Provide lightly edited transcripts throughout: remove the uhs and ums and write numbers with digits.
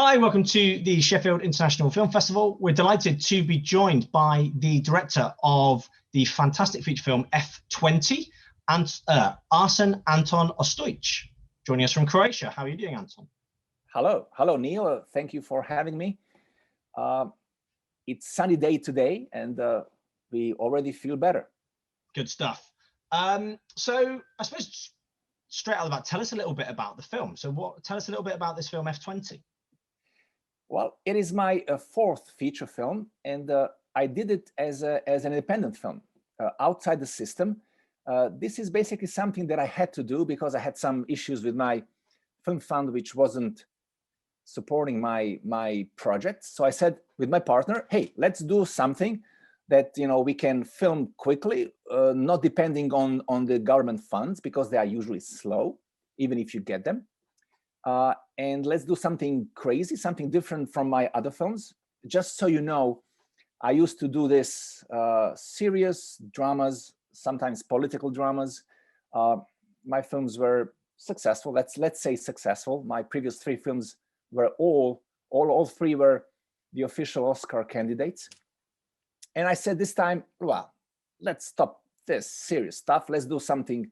Hi, welcome to the Sheffield International Film Festival. We're delighted to be joined by the director of the fantastic feature film F20, Arsen Anton Ostojic, joining us from Croatia. How are you doing, Anton? Hello, Neil. Thank you for having me. It's sunny day today, and we already feel better. Good stuff. So I suppose straight out of the bat, tell us a little bit about the film. Tell us a little bit about this film F20. Well, it is my fourth feature film, and I did it as an independent film outside the system. This is basically something that I had to do because I had some issues with my film fund, which wasn't supporting my project. So I said with my partner, hey, let's do something that we can film quickly, not depending on the government funds, because they are usually slow, even if you get them. And let's do something crazy, something different from my other films. Just so you know, I used to do this serious dramas, sometimes political dramas. My films were successful. Let's say successful. My previous three films were all three were the official Oscar candidates. And I said this time, well, let's stop this serious stuff. Let's do something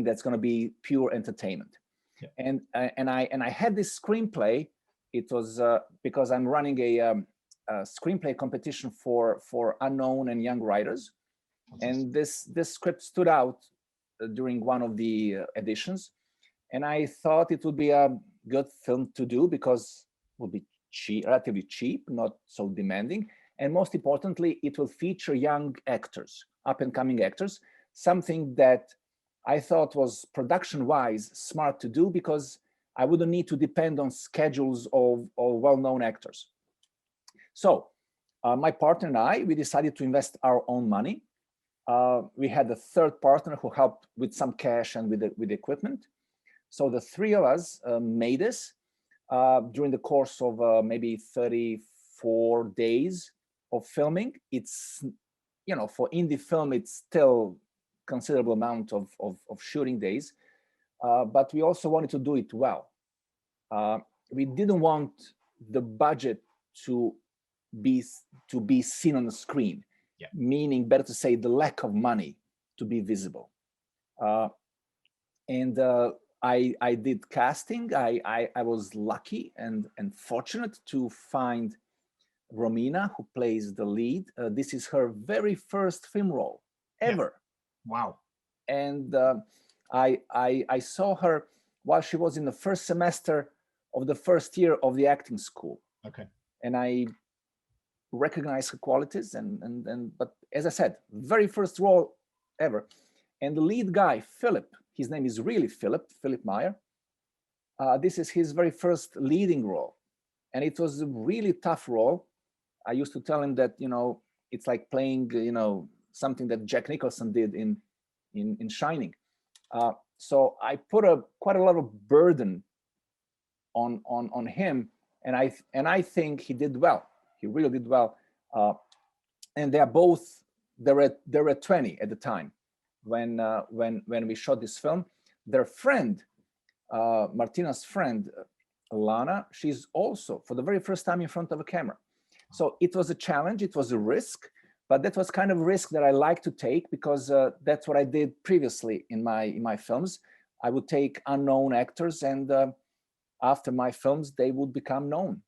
that's going to be pure entertainment. Yeah. And I had this screenplay. It was because I'm running a screenplay competition for unknown and young writers. And this script stood out during one of the editions. And I thought it would be a good film to do because it would be relatively cheap, not so demanding. And most importantly, it will feature young actors, up-and-coming actors, something that I thought was production-wise smart to do because I wouldn't need to depend on schedules of well-known actors. So my partner and I, we decided to invest our own money. We had a third partner who helped with some cash and with the equipment. So the three of us made this during the course of maybe 34 days of filming. It's, for indie film, it's still considerable amount of shooting days, but we also wanted to do it well. We didn't want the budget to be seen on the screen, yeah. Meaning, better to say, the lack of money to be visible. And I did casting. I was lucky and fortunate to find Romina, who plays the lead. This is her very first film role ever. Yeah. Wow. And I saw her while she was in the first semester of the first year of the acting school. Okay. And I recognized her qualities but as I said, very first role ever. And the lead guy, Philip, his name is really Philip Meyer. This is his very first leading role. And it was a really tough role. I used to tell him that, it's like playing, something that Jack Nicholson did in Shining. So I put quite a lot of burden on him, and I think he did well. He really did well. And they were 20 at the time when we shot this film. Their friend, Martina's friend, Lana, she's also for the very first time in front of a camera. So it was a challenge. It was a risk. But that was kind of a risk that I like to take because that's what I did previously in my films. I would take unknown actors, and after my films, they would become known.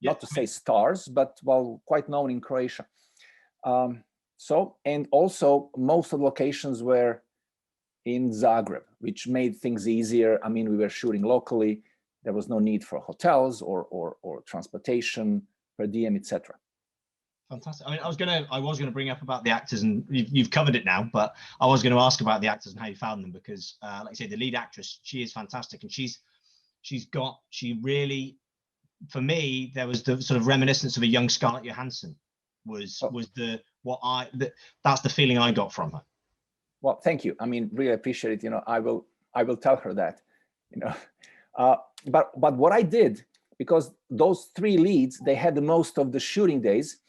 Not to say stars, but quite known in Croatia. And also most of the locations were in Zagreb, which made things easier. I mean, we were shooting locally. There was no need for hotels or transportation, per diem, etc. Fantastic. I mean, I was gonna bring up about the actors, and you've covered it now. But I was going to ask about the actors and how you found them because, like I say, the lead actress, she is fantastic, and she really, for me, there was the sort of reminiscence of a young Scarlett Johansson. That's the feeling I got from her. Well, thank you. I mean, really appreciate it. I will tell her that. But what I did, because those three leads, they had the most of the shooting days.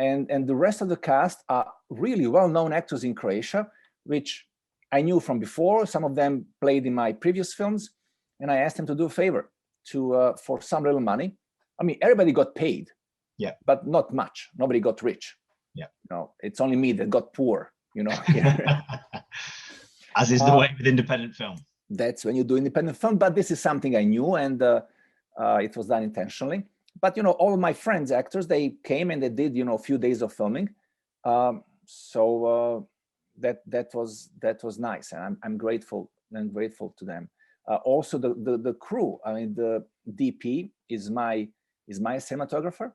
And the rest of the cast are really well-known actors in Croatia, which I knew from before. Some of them played in my previous films. And I asked them to do a favor, to for some little money. I mean, everybody got paid, yeah, but not much. Nobody got rich. Yeah, no, it's only me that got poor. As is the way with independent film. That's when you do independent film. But this is something I knew, and it was done intentionally. But all of my friends, actors, they came and they did a few days of filming. So that was nice, and I'm grateful to them. Also, the crew. I mean, the DP is my cinematographer,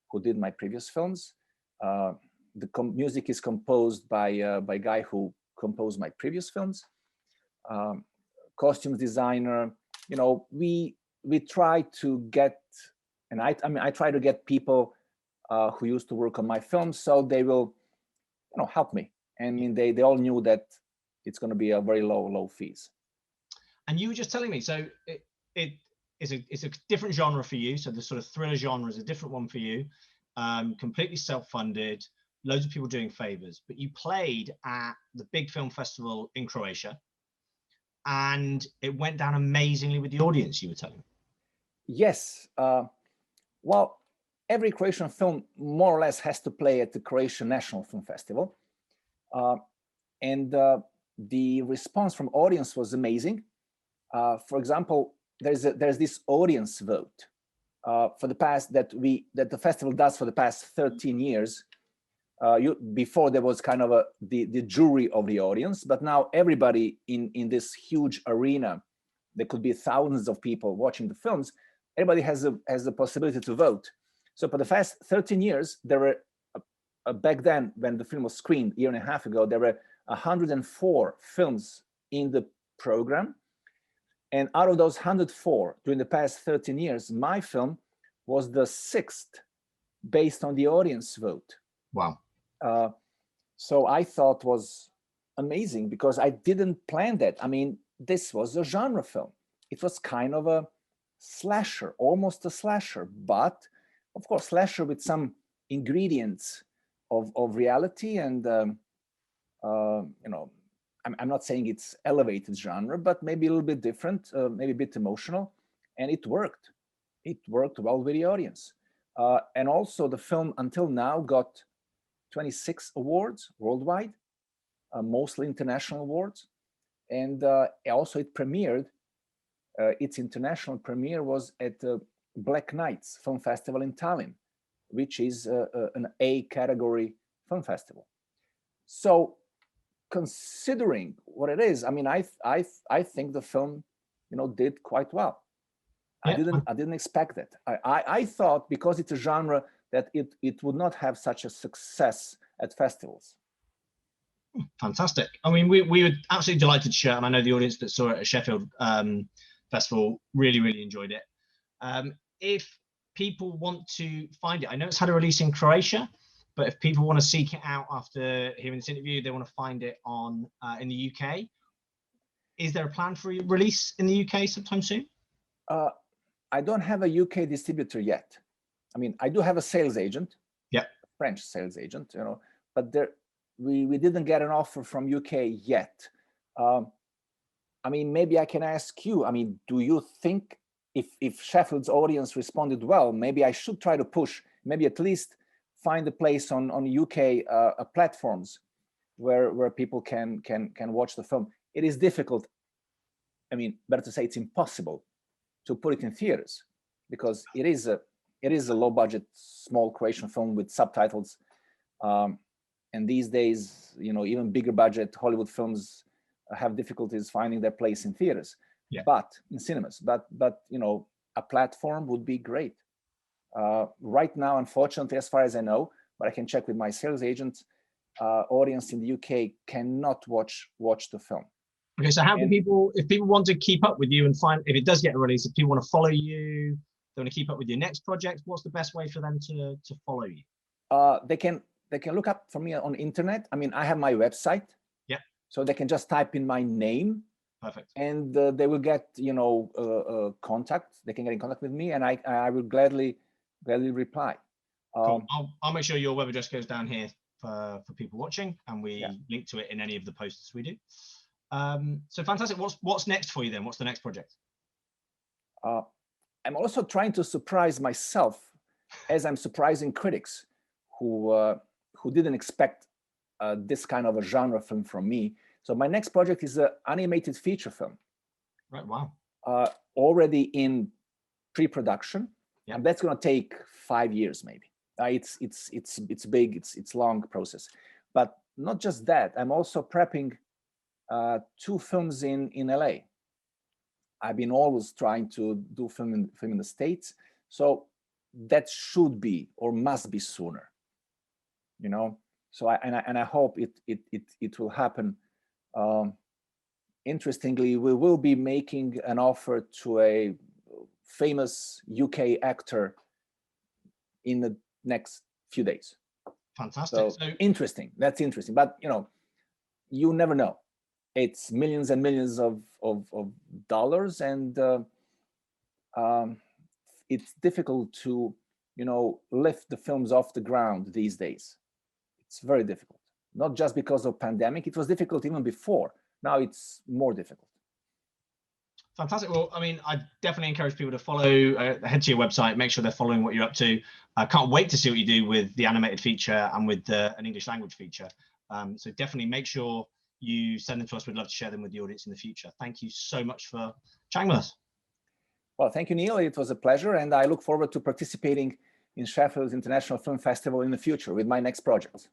who did my previous films. The music is composed by a guy who composed my previous films. Costumes designer. We try to get, and I try to get people who used to work on my films, so they will help me. I mean, they all knew that it's going to be a very low fees. And you were just telling me, so it's a different genre for you. So the sort of thriller genre is a different one for you. Completely self-funded, loads of people doing favors, but you played at the big film festival in Croatia, and it went down amazingly with the audience, you were telling me. Yes. Well, every Croatian film more or less has to play at the Croatian National Film Festival. And the response from audience was amazing. For example, there's this audience vote for the past that the festival does for the past 13 years. Before there was kind of the jury of the audience, but now everybody in this huge arena, there could be thousands of people watching the films. Everybody has the possibility to vote. So for the past 13 years, there were back then, when the film was screened a year and a half ago, there were 104 films in the program. And out of those 104, during the past 13 years, my film was the 6th based on the audience vote. Wow. So I thought was amazing, because I didn't plan that. I mean, this was a genre film. It was kind of a slasher, almost a slasher, but of course, slasher with some ingredients of reality. And I'm not saying it's elevated genre, but maybe a little bit different, maybe a bit emotional, and it worked. It worked well with the audience. And also the film until now got 26 awards worldwide, mostly international awards. And also it premiered, its international premiere was at the Black Nights Film Festival in Tallinn, which is an A category film festival. So considering what it is, I mean, I think the film, did quite well. Yeah. I didn't expect that. I thought, because it's a genre, that it would not have such a success at festivals. Fantastic. I mean, we were absolutely delighted to share, and I know the audience that saw it at Sheffield Festival really enjoyed it. If people want to find it, I know it's had a release in Croatia, but if people want to seek it out after hearing this interview, they want to find it on in the UK. Is there a plan for a release in the UK sometime soon? I don't have a UK distributor yet. I mean, I do have a sales agent, yeah, French sales agent, but we didn't get an offer from UK yet. I mean, maybe I can ask you. I mean, do you think if Sheffield's audience responded well, maybe I should try to push, maybe at least find a place on UK platforms where people can watch the film? It is difficult. I mean, better to say it's impossible to put it in theaters, because it is a low budget, small Croatian film with subtitles. And these days, even bigger budget Hollywood films have difficulties finding their place in theaters, but in cinemas. But a platform would be great. Right now, unfortunately, as far as I know, but I can check with my sales agent, audience in the UK cannot watch the film. Okay, so how do people, if people want to keep up with you and find, if it does get a release, if people want to follow you, they want to keep up with your next project, what's the best way for them to follow you? They can look up for me on internet. I mean, I have my website. Yeah. So they can just type in my name. Perfect. And they will get, contact. They can get in contact with me, and I will gladly reply. Cool. I'll make sure your web address goes down here for people watching, and we link to it in any of the posts we do. So fantastic. What's next for you then? What's the next project? I'm also trying to surprise myself as I'm surprising critics who didn't expect this kind of a genre film from me. So my next project is an animated feature film. Right, wow. Already in pre-production, yeah. And that's going to take 5 years maybe. It's big, it's long process. But not just that, I'm also prepping 2 films in LA. I've been always trying to do film in the States, so that should be or must be sooner, you know. So I hope it will happen. Interestingly, we will be making an offer to a famous UK actor in the next few days. Fantastic. So interesting. That's interesting. But you never know. It's millions and millions of dollars, and it's difficult to lift the films off the ground these days. It's very difficult. Not just because of pandemic. It was difficult even before. Now it's more difficult. Fantastic. Well, I mean, I definitely encourage people to follow, head to your website, make sure they're following what you're up to. I can't wait to see what you do with the animated feature and with an English language feature. So definitely make sure you send them to us. We'd love to share them with the audience in the future. Thank you so much for chatting with us. Well, thank you, Neil. It was a pleasure. And I look forward to participating in Sheffield's International Film Festival in the future with my next project.